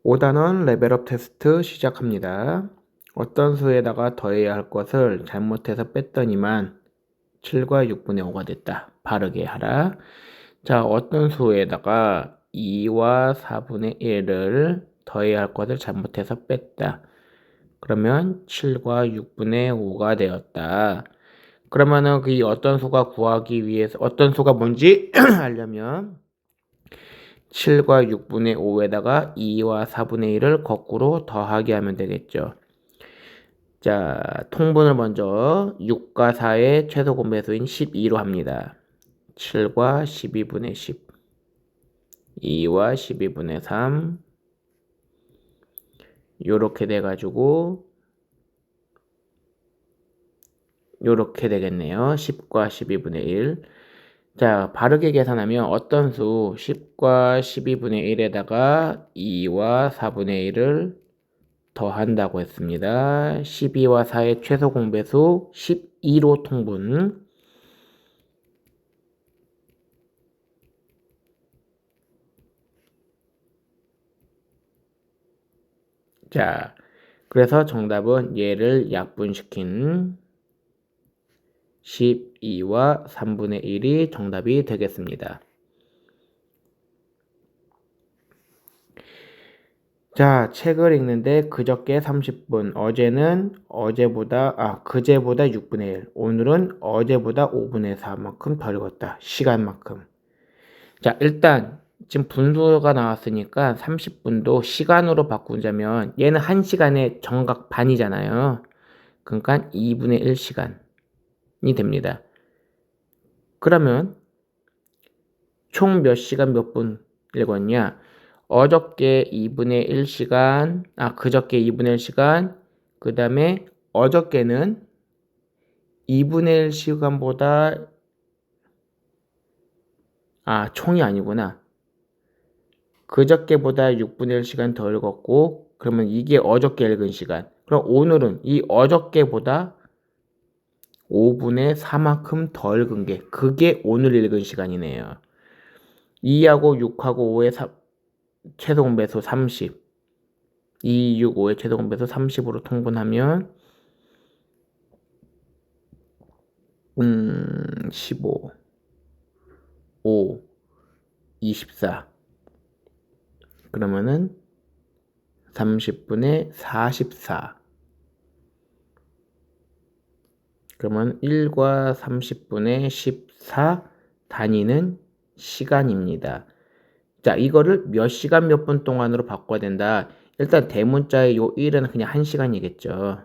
5단원 레벨업 테스트 시작합니다. 어떤 수에다가 더해야 할 것을 잘못해서 뺐더니만 7과 6분의 5가 됐다. 바르게 하라. 자, 어떤 수에다가 2와 4분의 1을 더해야 할 것을 잘못해서 뺐다. 그러면 7과 6분의 5가 되었다. 그러면은 그 어떤 수가 구하기 위해서 어떤 수가 뭔지 알려면 7과 6분의 5에다가 2와 4분의 1을 거꾸로 더하기 하면 되겠죠. 자, 통분을 먼저 6과 4의 최소 공배수인 12로 합니다. 7과 12분의 10, 2와 12분의 3 요렇게 돼가지고 요렇게 되겠네요. 10과 12분의 1. 자, 바르게 계산하면 어떤 수 10과 12분의 1에다가 2와 4분의 1을 더한다고 했습니다. 12와 4의 최소 공배수 12로 통분. 자, 그래서 정답은 얘를 약분시킨 12와 3분의 1이 정답이 되겠습니다. 자, 책을 읽는데 그저께 30분, 그제보다 6분의 1, 오늘은 어제보다 5분의 4만큼 덜 읽었다. 시간만큼. 자, 일단 지금 분수가 나왔으니까 30분도 시간으로 바꾸자면 얘는 1시간에 정각 반이잖아요. 그러니까 2분의 1시간이 됩니다. 그러면 총 몇 시간 몇 분 읽었냐? 그저께 2분의 1시간, 그 다음에 어저께는 2분의 1시간보다, 총이 아니구나. 그저께보다 6분의 1시간 더 읽었고, 그러면 이게 어저께 읽은 시간. 그럼 오늘은 이 어저께보다 5분의 4만큼 더 읽은 게, 그게 오늘 읽은 시간이네요. 2하고 6하고 5의 최소 공배수 30. 2, 6, 5의 최소 공배수 30으로 통분하면 15, 5, 24. 그러면은 30분의 44. 그러면 1과 30분의 14 단위는 시간입니다. 자, 이거를 몇 시간 몇 분 동안으로 바꿔야 된다. 일단 대문자의 요 1은 그냥 1시간이겠죠.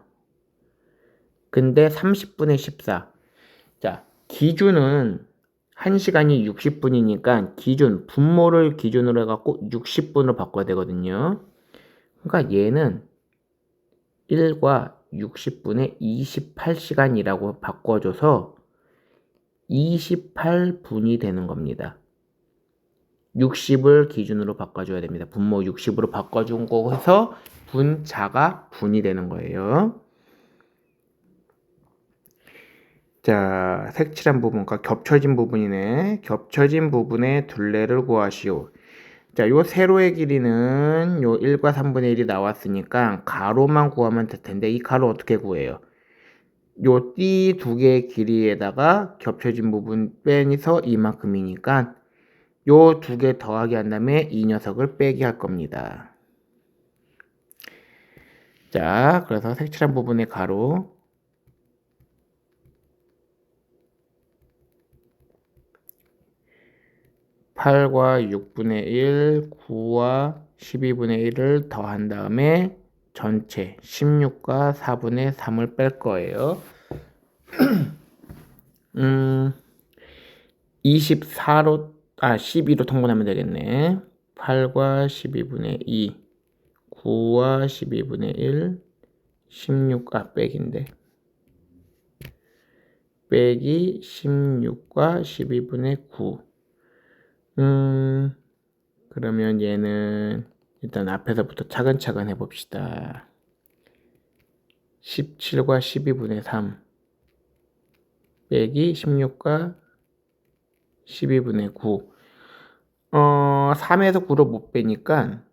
근데 30분의 14. 자, 기준은 1시간이 60분이니까 분모를 기준으로 해갖고 60분으로 바꿔야 되거든요. 그러니까 얘는 1과 60분의 28시간이라고 바꿔줘서 28분이 되는 겁니다. 60을 기준으로 바꿔줘야 됩니다. 분모 60으로 바꿔준 거에서 분자가 분이 되는 거예요. 자, 색칠한 부분과 겹쳐진 부분이네. 겹쳐진 부분의 둘레를 구하시오. 자, 요 세로의 길이는 요 1과 3분의 1이 나왔으니까 가로만 구하면 될 텐데 이 가로 어떻게 구해요? 요 띠 두 개의 길이에다가 겹쳐진 부분 빼서 이만큼이니까 요 두 개 더하기 한 다음에 이 녀석을 빼기 할 겁니다. 자, 그래서 색칠한 부분의 가로 8과 6분의 1, 9와 12분의 1을 더한 다음에 전체 16과 4분의 3을 뺄 거예요. 12로 통분하면 되겠네. 8과 12분의 2, 9와 12분의 1, 16, 빼기인데. 빼기 16과 12분의 9. 그러면 얘는 일단 앞에서부터 차근차근 해봅시다. 17과 12분의 3 빼기 16과 12분의 9. 3에서 9로 못 빼니까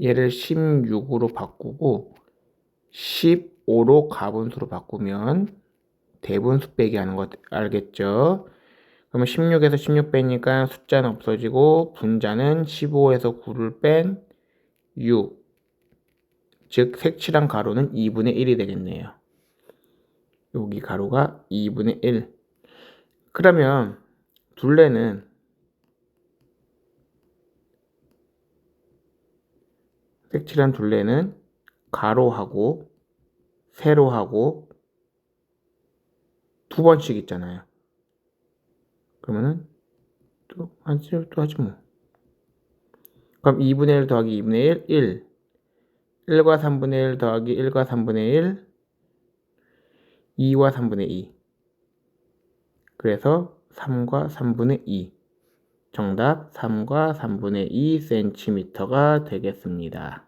얘를 16으로 바꾸고 15로 가분수로 바꾸면 대분수 빼기 하는 거 알겠죠? 그러면 16에서 16 빼니까 숫자는 없어지고 분자는 15에서 9를 뺀 6, 즉 색칠한 가로는 2분의 1이 되겠네요. 여기 가로가 2분의 1. 그러면 둘레는 색칠한 둘레는 가로하고 세로하고 두 번씩 있잖아요. 그러면은 또 하지 뭐. 그럼 2분의 1 더하기 2분의 1, 1과 3분의 1 더하기 1과 3분의 1, 2와 3분의 2. 그래서 3과 3분의 2. 정답 3과 3분의 2cm가 되겠습니다.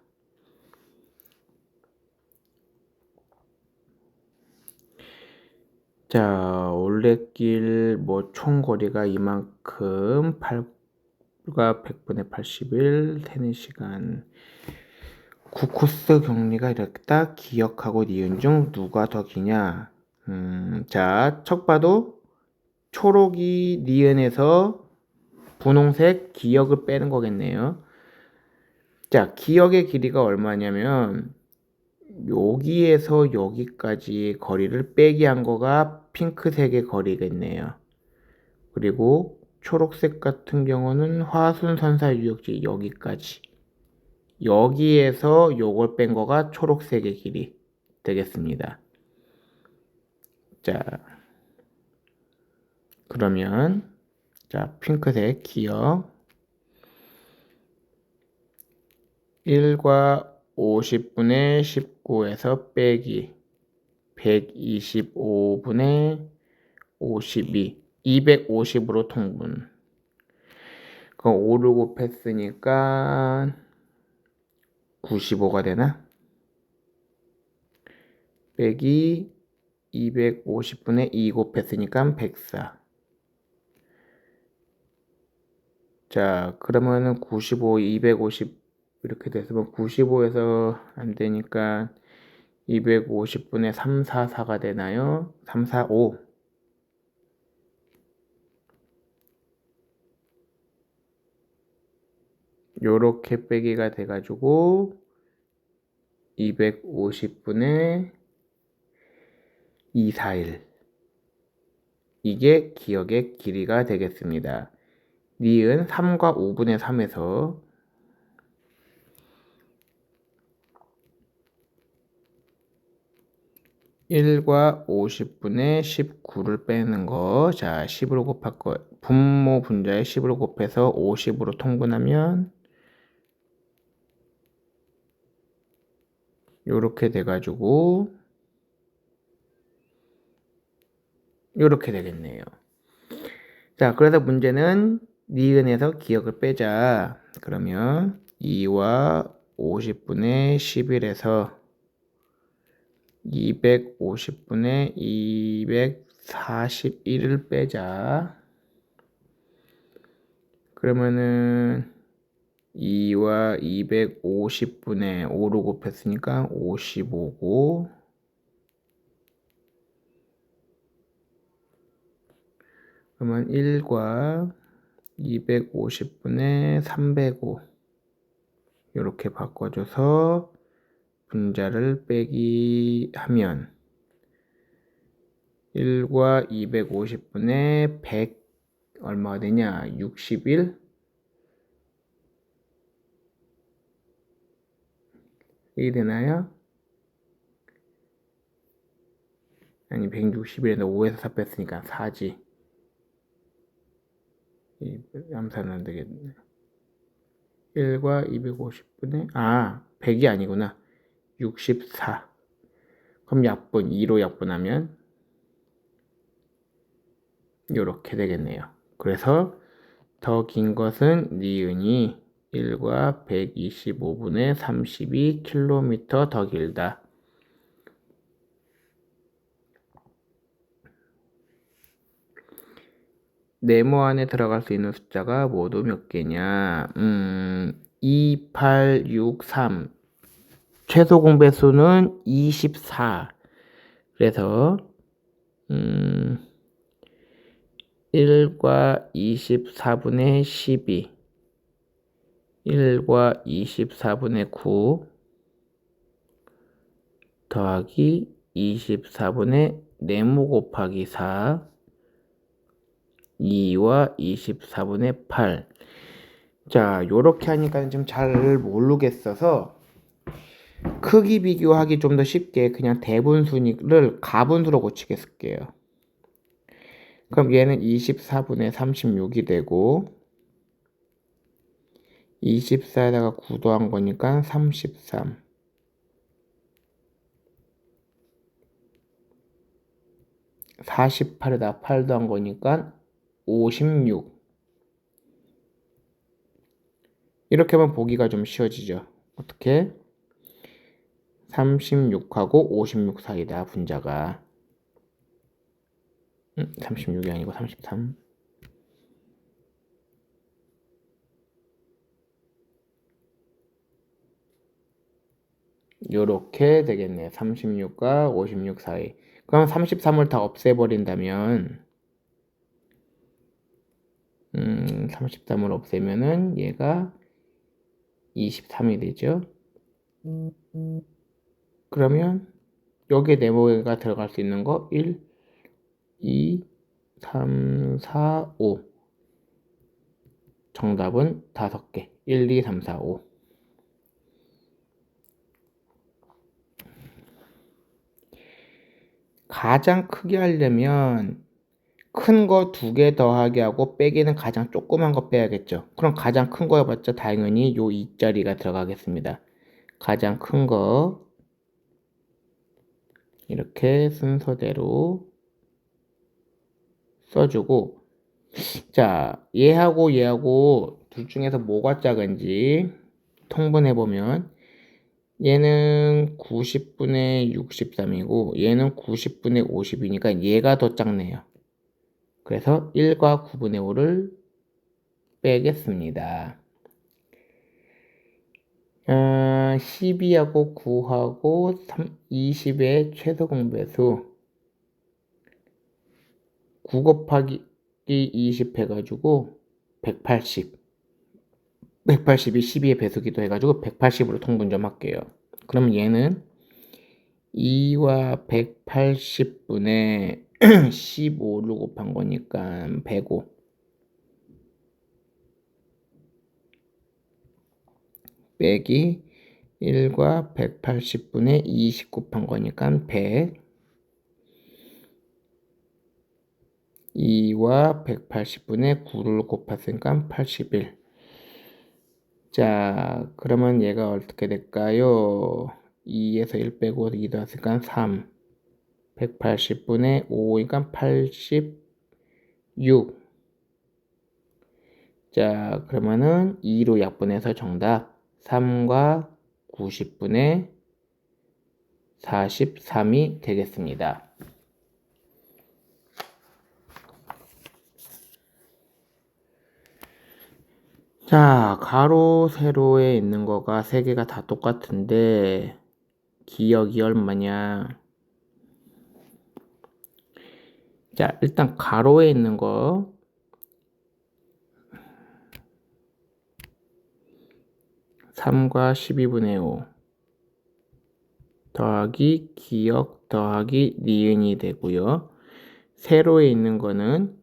자, 올레길 총거리가 이만큼 8과 100분의 81 3-4시간 9코스 경리가 이렇다. 기억하고 니은 중 누가 더 기냐? 자, 척 봐도 초록이 니은에서 분홍색 기억을 빼는 거겠네요. 자, 기억의 길이가 얼마냐면 여기에서 여기까지 거리를 빼기 한 거가 핑크색의 거리겠네요. 그리고 초록색 같은 경우는 화순선사 유역지 여기까지. 여기에서 요걸 뺀 거가 초록색의 길이 되겠습니다. 자, 그러면 자, 핑크색 기억 1과 50분의 19에서 빼기 125분의 52 250으로 통분. 그럼 5를 곱했으니까 95가 되나? 빼기 250분의 2 곱했으니까 104. 자, 그러면은 95, 250 이렇게 됐으면 95에서 안 되니까 250분의 344가 되나요? 345. 요렇게 빼기가 돼가지고 250분의 241. 이게 기억의 길이가 되겠습니다. 니은 3과 5분의 3에서 1과 50분의 19를 빼는 거. 자, 10으로 곱할 거. 분모 분자에 10으로 곱해서 50으로 통분하면 요렇게 돼가지고 요렇게 되겠네요. 자, 그래서 문제는 니은에서 기억을 빼자. 그러면 2와 50분의 11에서 250분의 241을 빼자. 그러면은 2와 250분의 5로 곱했으니까 55고 그러면 1과 250분의 305 이렇게 바꿔줘서 분자를 빼기 하면 1과 250분의 100 얼마가 되냐? 61? 이 되나요? 아니 161에서 5에서 4 뺐으니까 4지. 이 암산은 안 되겠네. 1과 250분의 100이 아니구나. 64. 그럼 약분 2로 약분하면 이렇게 되겠네요. 그래서 더 긴 것은 니은이 1과 125분의 32km 더 길다. 네모 안에 들어갈 수 있는 숫자가 모두 몇 개냐? 2, 8, 6, 3. 최소 공배수는 24. 그래서 1과 24분의 12, 1과 24분의 9 더하기 24분의 네모 곱하기 4, 2와 24분의 8. 자, 요렇게 하니까 좀 잘 모르겠어서 크기 비교하기 좀 더 쉽게 그냥 대분수를 가분수로 고치게 쓸게요. 그럼 얘는 24분의 36이 되고 24에다가 9 더한 거니까 33. 48에다 8 더한 거니까 56. 이렇게 하면 보기가 좀 쉬워지죠. 어떻게? 36하고 56 사이다, 분자가. 36이 아니고 33. 요렇게 되겠네. 36과 56 사이. 그럼 33을 다 없애버린다면 33을 없애면은 얘가 23이 되죠. 그러면 여기에 네모가 들어갈 수 있는 거 1, 2, 3, 4, 5. 정답은 5개. 1, 2, 3, 4, 5. 가장 크게 하려면 큰 거 2개 더하기 하고 빼기는 가장 조그만 거 빼야겠죠. 그럼 가장 큰 거 해봤자 당연히 요 2자리가 들어가겠습니다. 가장 큰 거 이렇게 순서대로 써주고, 자, 얘하고 둘 중에서 뭐가 작은지 통분해보면 얘는 90분의 63이고 얘는 90분의 50이니까 얘가 더 작네요. 그래서 1과 9분의 5를 빼겠습니다. 12하고 9하고 20의 최소 공배수 9 곱하기 20 해가지고 180. 180이 12의 배수기도 해가지고 180으로 통분 좀 할게요. 그럼 얘는 2와 180분의 15를 곱한 거니까 105. 빼기 1과 180분의 20 곱한 거니까 100. 2와 180분의 9를 곱했으니까 81. 자, 그러면 얘가 어떻게 될까요? 2에서 1 빼고 2 더했으니까 3. 180분의 5이니까 86. 자, 그러면은 2로 약분해서 정답 3과 90분의 43이 되겠습니다. 자, 가로, 세로에 있는 거가 세 개가 다 똑같은데 기억이 얼마냐? 자, 일단 가로에 있는 거 3과 12분의 5 더하기 기억 더하기 니은이 되고요. 세로에 있는 거는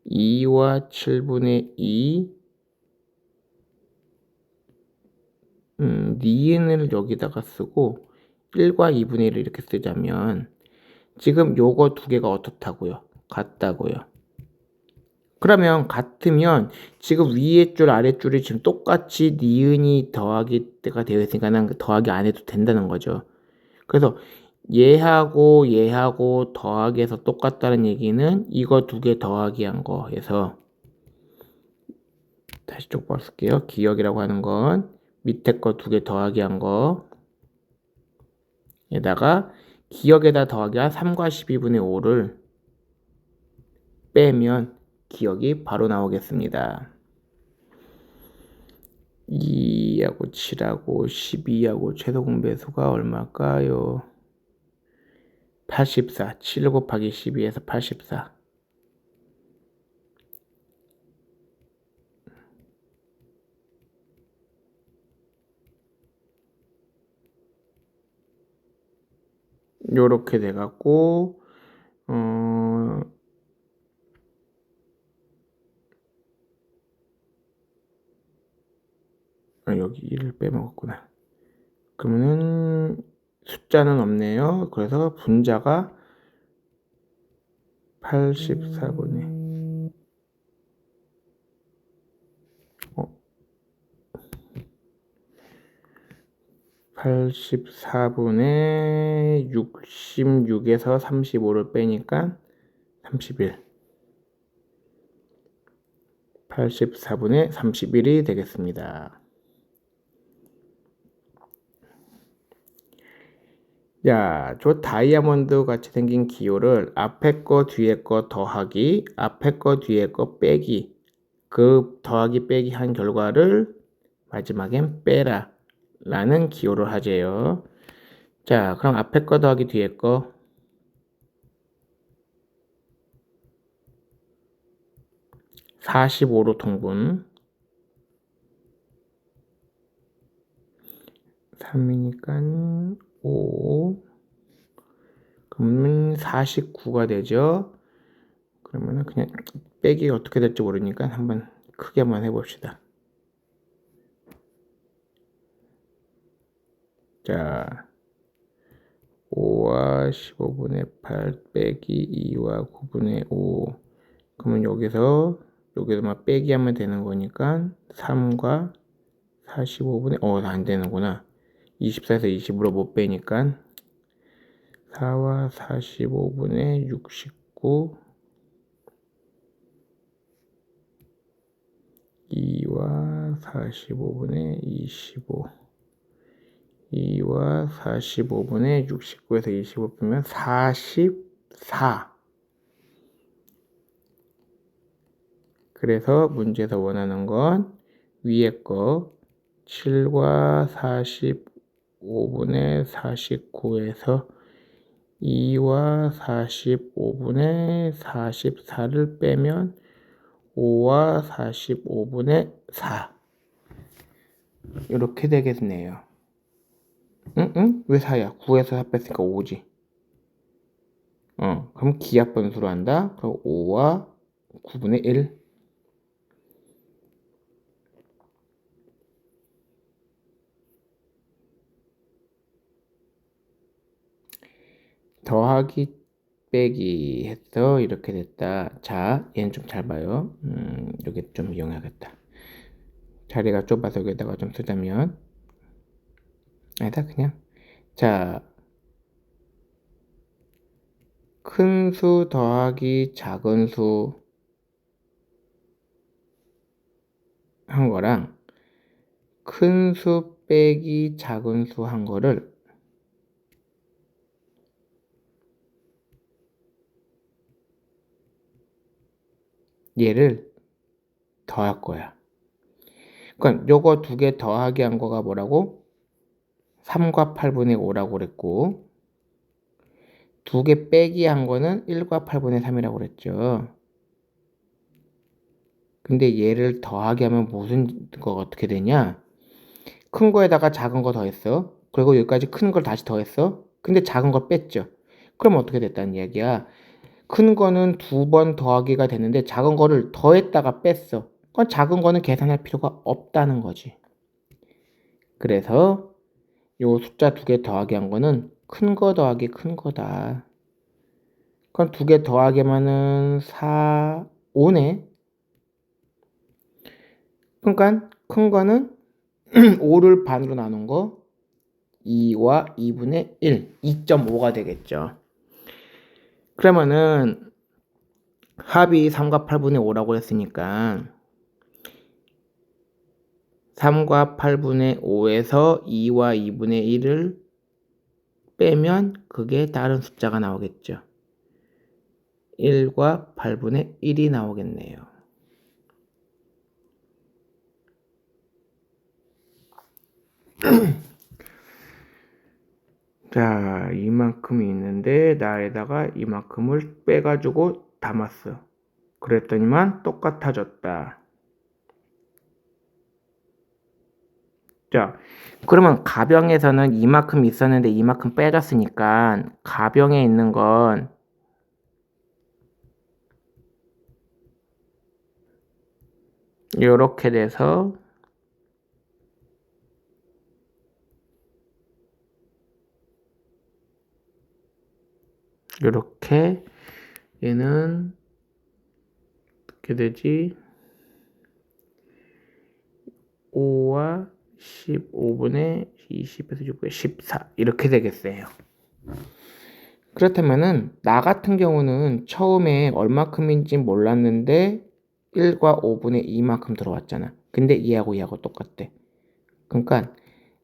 2와 7분의 2 니은을 여기다가 쓰고 1과 2분의 1을 이렇게 쓰자면 지금 요거 두 개가 어떻다고요? 같다고요. 그러면 같으면 지금 위에 줄 아래 줄이 지금 똑같이 니은이 더하기가 되어 있으니까 더하기 안 해도 된다는 거죠. 그래서 얘하고 더하기해서 똑같다는 얘기는 이거 두 개 더하기 한 거에서 다시 똑바로 쓸게요. 기억이라고 하는 건 밑에 거 두 개 더하기 한 거 에다가 기억에다 더하기 한 3과 12분의 5를 빼면 기억이 바로 나오겠습니다. 2하고 7하고 12하고 최소 공배수가 얼마일까요? 84. 7 곱하기 12에서 84. 요렇게 돼갖고 여기 1을 빼먹었구나. 그러면은 숫자는 없네요. 그래서 분자가 84분의 84분의 66에서 35를 빼니까 31. 84분의 31이 되겠습니다. 자, 저 다이아몬드 같이 생긴 기호를 앞에 거 뒤에 거 더하기, 앞에 거 뒤에 거 빼기, 그 더하기 빼기 한 결과를 마지막엔 빼라 라는 기호를 하재요. 자, 그럼 앞에 거 더하기 뒤에 거 45로 통분. 3이니까 5. 그러면 49가 되죠. 그러면은 그냥 빼기 어떻게 될지 모르니까 한번 크게 한번 해봅시다. 자, 5와 15분의 8 빼기 2와 9분의 5. 그러면 여기서만 빼기 하면 되는 거니까 3과 45분의 안 되는구나. 24에서 20으로 못 빼니까 4와 45분의 69, 2와 45분의 25, 2와 45분의 69에서 25 빼면 44. 그래서 문제에서 원하는 건 위에 거 7과 45분의 49에서 2와 45분의 44를 빼면 5와 45분의 4 이렇게 되겠네요. 왜 4야? 9에서 4 뺐으니까 5지. 그럼 기하 번수로 한다. 그럼 5와 9분의 1. 더하기 빼기 해서 이렇게 됐다. 자, 얘는 좀 잘 봐요. 여기 좀 이용해야겠다. 자리가 좁아서 여기다가 좀 쓰자면 아니다 그냥. 자, 큰 수 더하기 작은 수 한 거랑 큰 수 빼기 작은 수 한 거를 얘를 더할 거야. 그러니까 요거 두 개 더하기 한 거가 뭐라고? 3과 8분의 5라고 그랬고 두 개 빼기 한 거는 1과 8분의 3이라고 그랬죠. 근데 얘를 더하기 하면 무슨 거 어떻게 되냐? 큰 거에다가 작은 거 더했어. 그리고 여기까지 큰 걸 다시 더했어. 근데 작은 거 뺐죠. 그럼 어떻게 됐다는 이야기야? 큰 거는 두 번 더하기가 됐는데 작은 거를 더했다가 뺐어. 그건 작은 거는 계산할 필요가 없다는 거지. 그래서 요 숫자 두 개 더하기 한 거는 큰 거 더하기 큰 거다. 그럼 두 개 더하기 하면은 4, 5네. 그러니까 큰 거는 5를 반으로 나눈 거 2와 2분의 1, 2.5가 되겠죠. 그러면은 합이 3과 8분의 5라고 했으니까 3과 8분의 5에서 2와 2분의 1을 빼면 그게 다른 숫자가 나오겠죠. 1과 8분의 1이 나오겠네요. 자, 이만큼이 있는데 나에다가 이만큼을 빼가지고 담았어. 그랬더니만 똑같아졌다. 자, 그러면 가병에서는 이만큼 있었는데 이만큼 빼졌으니까 가병에 있는 건 이렇게 돼서 이렇게 얘는 어떻게 되지? 5와 15분의 20에서 6분의 14 이렇게 되겠어요. 그렇다면은 나 같은 경우는 처음에 얼마큼인지 몰랐는데 1과 5분의 2만큼 들어왔잖아. 근데 얘하고 얘하고 똑같대. 그러니까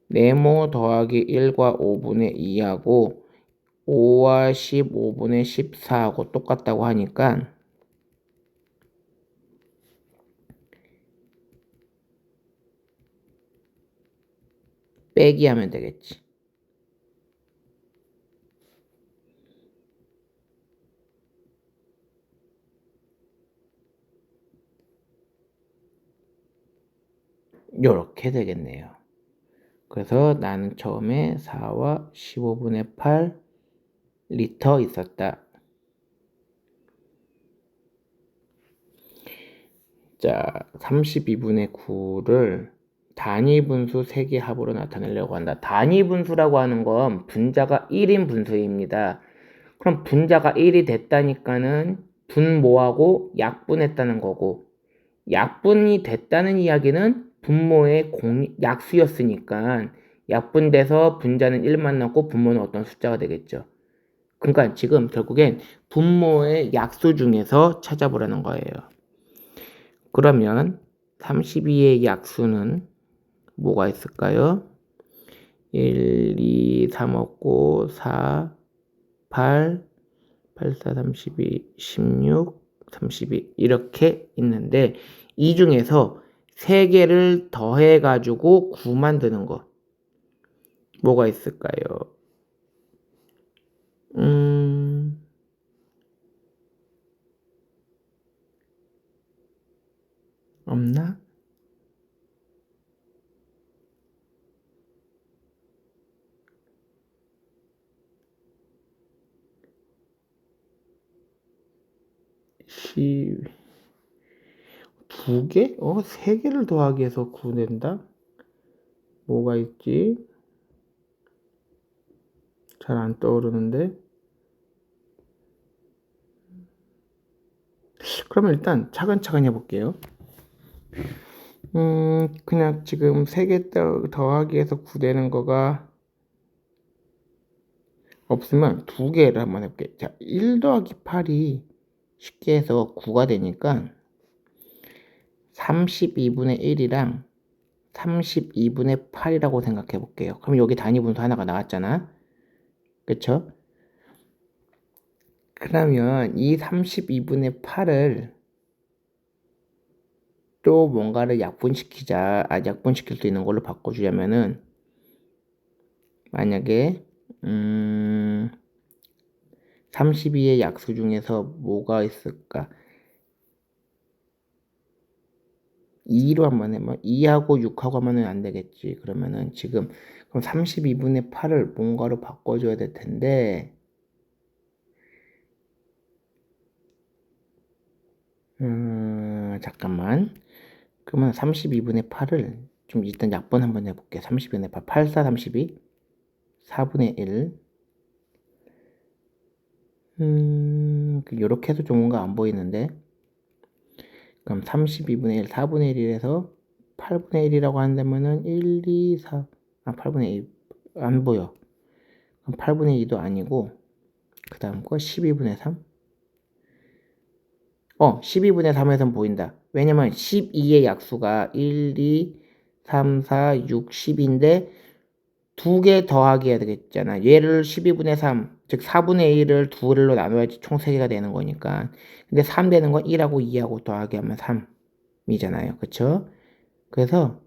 네모 더하기 1과 5분의 2하고 5와 15분의 14하고 똑같다고 하니까 빼기 하면 되겠지. 요렇게 되겠네요. 그래서 나는 처음에 4와 15분의 8 리터 있었다. 자, 32분의 9를 단위 분수 3개 합으로 나타내려고 한다. 단위 분수라고 하는 건 분자가 1인 분수입니다. 그럼 분자가 1이 됐다니까는 분모하고 약분했다는 거고, 약분이 됐다는 이야기는 분모의 약수였으니까 약분돼서 분자는 1만 남고 분모는 어떤 숫자가 되겠죠. 그러니까 지금 결국엔 분모의 약수 중에서 찾아보라는 거예요. 그러면 32의 약수는 뭐가 있을까요? 1, 2, 3 없고 4, 8, 8, 4, 32, 16, 32 이렇게 있는데 이 중에서 3개를 더해가지고 9 만드는 거 뭐가 있을까요? 없나? 시... 2개? 3개를 더하기 해서 9 낸다? 뭐가 있지? 잘 안 떠오르는데. 그러면 일단 차근차근 해볼게요. 그냥 지금 3개 더하기 해서 9 되는 거가 없으면 2개를 한번 해볼게요. 자, 1 더하기 8이 쉽게 해서 9가 되니까 32분의 1이랑 32분의 8이라고 생각해 볼게요. 그럼 여기 단위 분수 하나가 나왔잖아. 그쵸? 그러면 이 32분의 8을 또 뭔가를 약분시킬 수 있는 걸로 바꿔주자면은 만약에 32의 약수 중에서 뭐가 있을까? 2로 한번 해봐. 2하고 6하고 하면은 안 되겠지. 그러면은 지금 그럼 32분의 8을 뭔가로 바꿔줘야 될 텐데 잠깐만. 그러면 32분의 8을 좀 일단 약분 한번 해볼게. 32분의 8, 8, 4, 32, 4분의 1. 이렇게 해도 좋은가 안 보이는데. 그럼 32분의 1, 4분의 1이라서 8분의 1이라고 한다면은 1, 2, 4, 8분의 1. 안 보여. 그럼 8분의 2도 아니고, 그 다음 거 12분의 3? 12분의 3에선 보인다. 왜냐면 12의 약수가 1, 2, 3, 4, 6, 10인데 2개 더하기 해야 되겠잖아. 얘를 12분의 3, 즉 4분의 1을 2개로 나눠야지 총 3개가 되는 거니까. 근데 3 되는 건 1하고 2하고 더하기 하면 3이잖아요. 그쵸? 그래서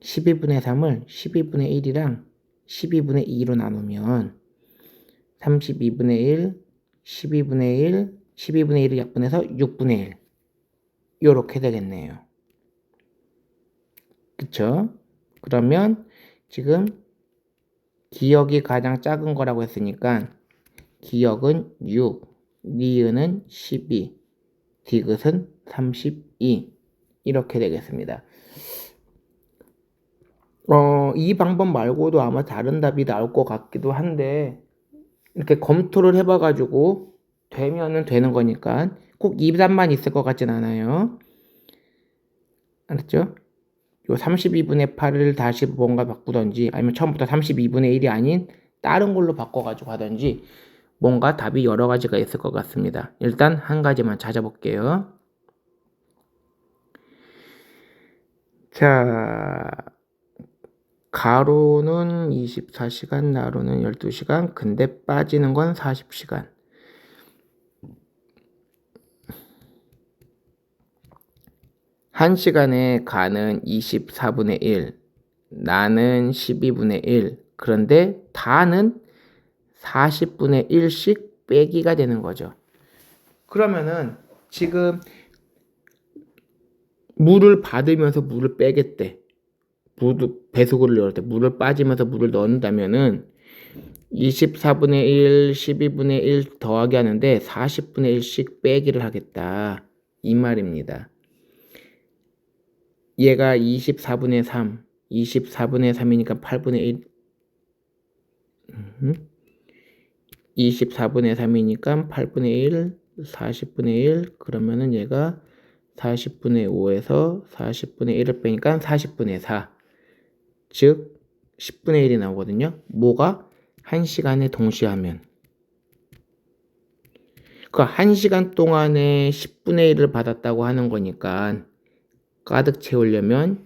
12분의 3을 12분의 1이랑 12분의 2로 나누면 32분의 1, 12분의 1, 12분의 1을 약분해서 6분의 1 요렇게 되겠네요. 그쵸? 그러면 지금 기역이 가장 작은 거라고 했으니까 기역은 6, 니은은 12, 디귿은 32 이렇게 되겠습니다. 이 방법 말고도 아마 다른 답이 나올 것 같기도 한데 이렇게 검토를 해봐가지고 되면은 되는 거니까 꼭 이 답만 있을 것 같진 않아요. 알았죠? 요 32분의 8을 다시 뭔가 바꾸던지 아니면 처음부터 32분의 1이 아닌 다른 걸로 바꿔가지고 하던지 뭔가 답이 여러 가지가 있을 것 같습니다. 일단 한 가지만 찾아볼게요. 자, 가로는 24시간, 나로는 12시간, 근데 빠지는 건 40시간. 한 시간에 가는 24분의 1, 나는 12분의 1, 그런데 다는 40분의 1씩 빼기가 되는 거죠. 그러면은 지금 물을 받으면서 물을 빼겠대. 배수구를 열을 때 물을 빠지면서 물을 넣는다면은 24분의 1, 12분의 1 더하기 하는데 40분의 1씩 빼기를 하겠다. 이 말입니다. 얘가 24분의 3, 24분의 3이니까 8분의 1, 24분의 3이니까 8분의 1, 40분의 1, 그러면은 얘가 40분의 5에서 40분의 1을 빼니까 40분의 4, 즉 10분의 1이 나오거든요. 뭐가? 1시간에 동시에 하면. 그 1시간 동안에 10분의 1을 받았다고 하는 거니까 가득 채우려면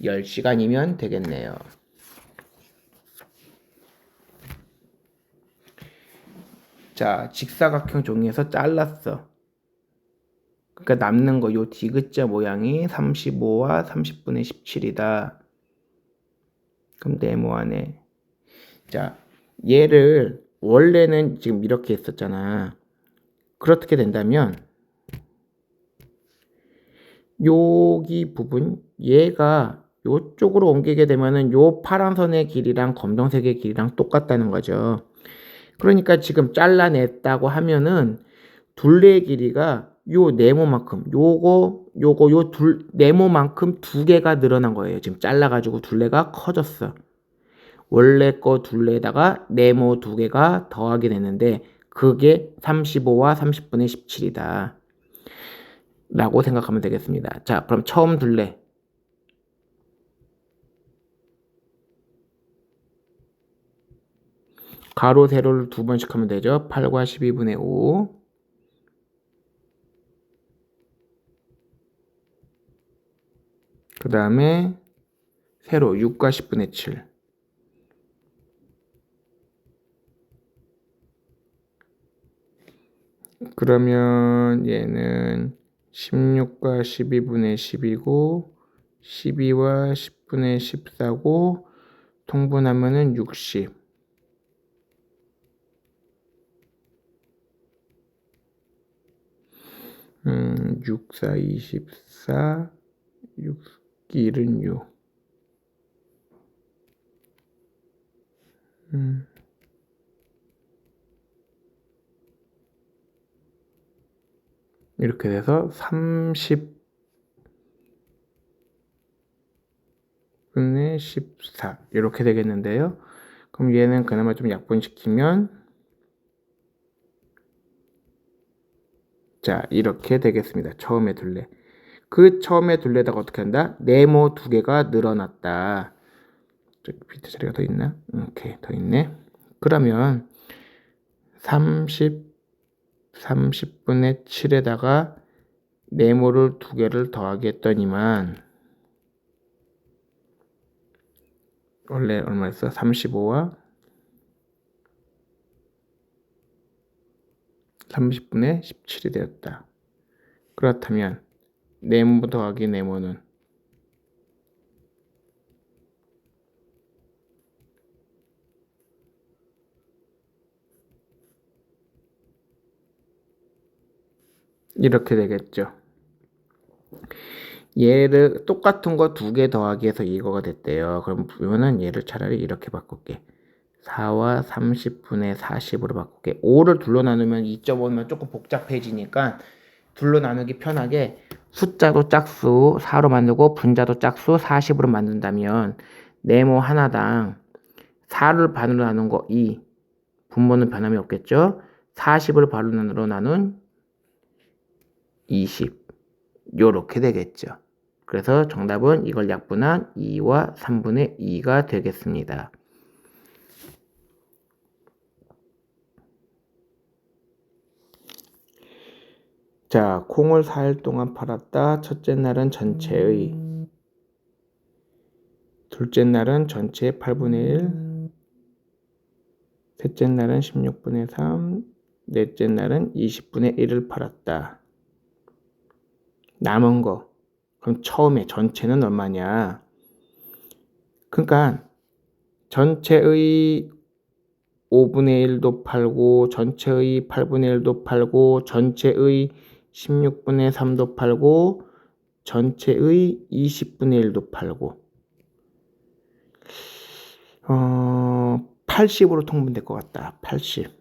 10시간이면 되겠네요. 자, 직사각형 종이에서 잘랐어. 그러니까 남는 거 요 디귿자 모양이 35와 30분의 17이다. 그럼 네모하네. 자, 얘를 원래는 지금 이렇게 했었잖아. 그렇게 된다면 여기 부분 얘가 요쪽으로 옮기게 되면은 요 파란 선의 길이랑 검정색의 길이랑 똑같다는 거죠. 그러니까 지금 잘라냈다고 하면은 둘레의 길이가 요 네모만큼 요거 요 네모만큼 두 개가 늘어난 거예요. 지금 잘라가지고 둘레가 커졌어. 원래 거 둘레에다가 네모 두 개가 더하게 됐는데 그게 35와 30분의 17이다. 라고 생각하면 되겠습니다. 자, 그럼 처음 둘레. 가로 세로를 두 번씩 하면 되죠. 8과 12분의 5. 그 다음에 세로 6과 10분의 7. 그러면 얘는 16과 12분의 10이고 12와 10분의 14고 통분하면은 60. 6, 4, 24, 6, 1은 6. 이렇게 돼서 30분의 14 이렇게 되겠는데요. 그럼 얘는 그나마 좀 약분시키면 자 이렇게 되겠습니다. 처음에 둘레. 그 처음에 둘레다가 어떻게 한다? 네모 두 개가 늘어났다. 저기 밑에 자리가 더 있나? 오케이 더 있네. 그러면 30분의 7에다가 네모를 두 개를 더하기 했더니만 원래 얼마였어? 35와 30분의 17이 되었다. 그렇다면 네모 더하기 네모는 이렇게 되겠죠. 얘를 똑같은 거 2개 더하기 해서 이거가 됐대요. 그럼 이거는 얘를 차라리 이렇게 바꿀게. 4와 30분의 40으로 바꿀게. 5를 둘로 나누면 2.5면 조금 복잡해지니까 둘로 나누기 편하게 숫자도 짝수 4로 만들고 분자도 짝수 40으로 만든다면 네모 하나당 4를 반으로 나눈 거 2, 분모는 변함이 없겠죠. 40을 반으로 나눈 20 요렇게 되겠죠. 그래서 정답은 이걸 약분한 2와 3분의 2가 되겠습니다. 자, 콩을 4일 동안 팔았다. 첫째 날은 전체의, 둘째 날은 전체의 8분의 1, 셋째 날은 16분의 3, 넷째 날은 20분의 1을 팔았다. 남은 거, 그럼 처음에 전체는 얼마냐? 그러니까 전체의 5분의 1도 팔고 전체의 8분의 1도 팔고 전체의 16분의 3도 팔고 전체의 20분의 1도 팔고 80으로 통분될 것 같다. 80.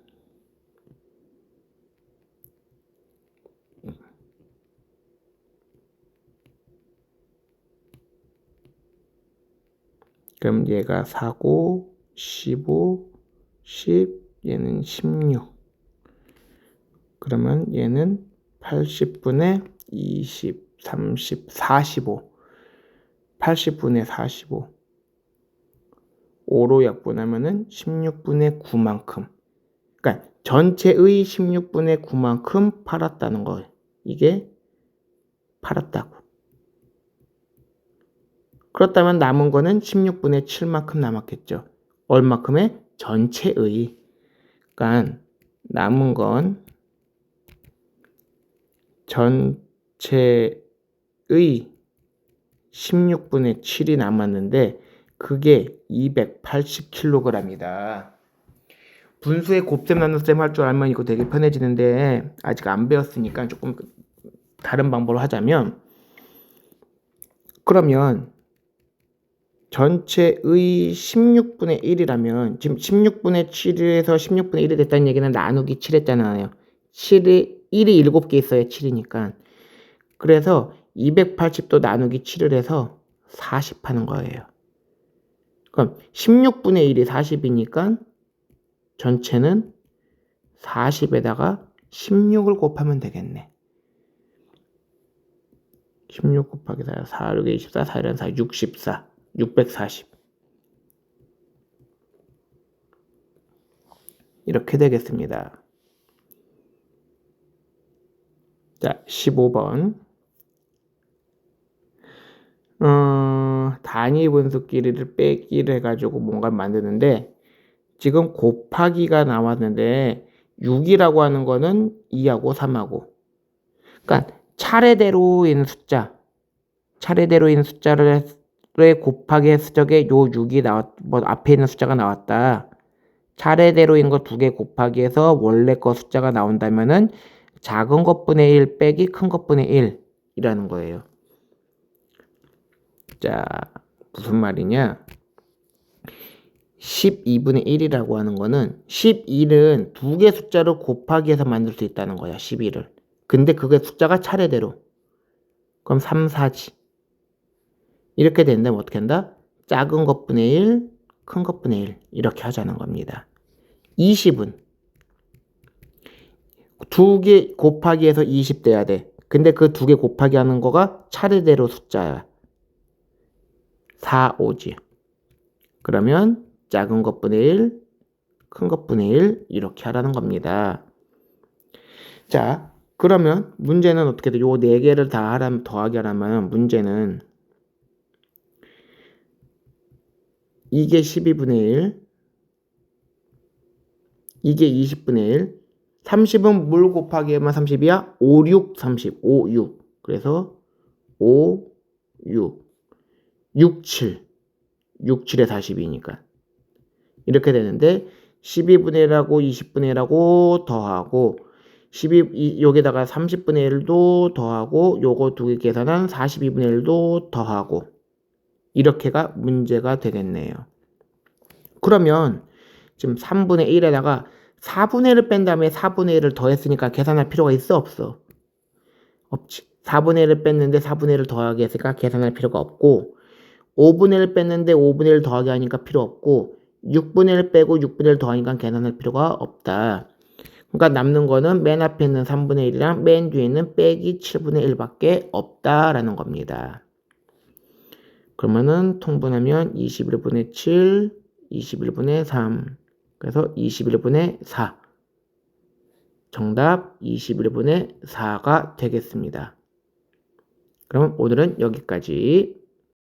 그럼 얘가 4고 15, 10, 얘는 16. 그러면 얘는 80분의 20, 30, 45. 80분의 45. 5로 약분하면은 16분의 9만큼. 그러니까 전체의 16분의 9만큼 팔았다는 거예요. 이게 팔았다고. 그렇다면 남은 거는 16분의 7만큼 남았겠죠. 얼마큼의? 전체의. 그러니까 남은 건 전체의 16분의 7이 남았는데 그게 280kg이다. 분수의 곱셈 나눗셈 할 줄 알면 이거 되게 편해지는데 아직 안 배웠으니까 조금 다른 방법으로 하자면 그러면 전체의 16분의 1이라면 지금 16분의 7에서 16분의 1이 됐다는 얘기는 나누기 7 했잖아요. 1이 7개 있어야 7이니까. 그래서 280도 나누기 7을 해서 40 하는 거예요. 그럼 16분의 1이 40이니까 전체는 40에다가 16을 곱하면 되겠네. 16 곱하기 4, 4, 6에 24, 4, 1은 4, 64, 640. 이렇게 되겠습니다. 자, 15번. 단위 분수끼리를 빼기를 해가지고 뭔가 만드는데 지금 곱하기가 나왔는데 6이라고 하는 거는 2하고 3하고 그러니까 차례대로인 숫자를 곱하기 했을 적에 요 6이 뭐 앞에 있는 숫자가 나왔다. 차례대로인 거 2개 곱하기 해서 원래 거 숫자가 나온다면은 작은 것분의 1 빼기 큰 것분의 1이라는 거예요. 자, 무슨 말이냐? 12분의 1이라고 하는 거는 11은 2개 숫자를 곱하기 해서 만들 수 있다는 거야. 11을. 근데 그게 숫자가 차례대로. 그럼 3, 4지. 이렇게 된다면 어떻게 한다? 작은 것분의 1, 큰 것분의 1 이렇게 하자는 겁니다. 20은 2개 곱하기 해서 20 돼야 돼. 근데 그 2개 곱하기 하는 거가 차례대로 숫자야. 4, 5지. 그러면 작은 것분의 1, 큰 것분의 1 이렇게 하라는 겁니다. 자, 그러면 문제는 어떻게 돼? 요 4개를 다 하라면 더하기 하라면 문제는 이게 12분의 1, 이게 20분의 1, 30은 뭘 곱하기 하면 30이야? 5, 6, 30, 5, 6. 그래서 5, 6, 6, 7, 6, 7에 42니까. 이렇게 되는데 12분의 1하고 20분의 1하고 더하고 여기다가 30분의 1도 더하고 요거 두 개 계산한 42분의 1도 더하고 이렇게가 문제가 되겠네요. 그러면 지금 3분의 1에다가 4분의 1을 뺀 다음에 4분의 1을 더했으니까 계산할 필요가 있어 없어? 없지. 4분의 1을 뺐는데 4분의 1을 더하게 했으니까 계산할 필요가 없고 5분의 1 뺐는데 5분의 1 더하기 하니까 필요 없고 6분의 1 빼고 6분의 1 더하니까 계산할 필요가 없다. 그러니까 남는 거는 맨 앞에 있는 3분의 1이랑 맨 뒤에 있는 빼기 7분의 1밖에 없다라는 겁니다. 그러면은 통분하면 21분의 7, 21분의 3, 그래서 21분의 4. 정답 21분의 4가 되겠습니다. 그럼 오늘은 여기까지.